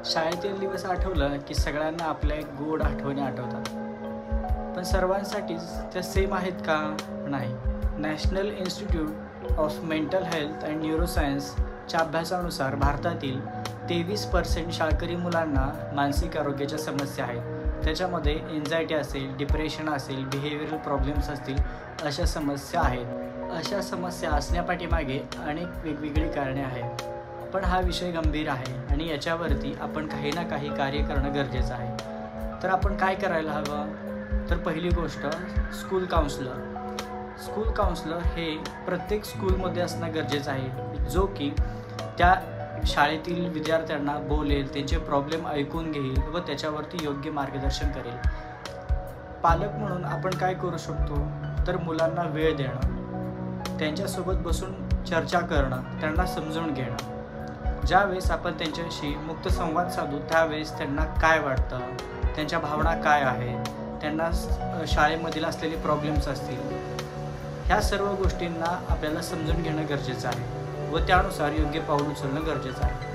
शाळेतील दिवस आठवलं की सगळ्यांना आपल्या एक गोड आठवणी आठवतात. पण सर्वांसाठीच त्या सेम आहेत का? नाही. National institute of mental health and न्यूरोसायन्सच्या अभ्यासानुसार भारतातील 23% शाळकरी मुलांना मानसिक आरोग्याच्या समस्या आहेत. त्याच्यामध्ये एन्झायटी असेल, डिप्रेशन असेल, बिहेवियरल प्रॉब्लेम्स असतील, अशा समस्या आहेत. अशा समस्या असण्यापाठीमागे अनेक वेगवेगळी कारणे आहेत. पण हा विषय गंभीर आहे आणि याच्यावरती आपण काही ना काही कार्य करणं गरजेचं आहे. तर आपण काय करायला हवं? तर पहिली गोष्ट, स्कूल काउन्सलर हे प्रत्येक स्कूलमध्ये असणं गरजेचं आहे, जो की त्या शाळेतील विद्यार्थ्यांना बोलेल, त्यांचे प्रॉब्लेम ऐकून घेईल व त्याच्यावरती योग्य मार्गदर्शन करेल. पालक म्हणून आपण काय करू शकतो? तर मुलांना वेळ देणं, त्यांच्यासोबत बसून चर्चा करणं, त्यांना समजून घेणं. ज्यावेळेस आपण त्यांच्याशी मुक्त संवाद साधू त्यावेळेस त्यांना काय वाटतं, त्यांच्या भावना काय आहेत, त्यांना शाळेमधील असलेले प्रॉब्लेम्स असतील, ह्या सर्व गोष्टींना आपल्याला समजून घेणं गरजेचं आहे व त्यानुसार योग्य पाऊल उचलणं गरजेचं आहे.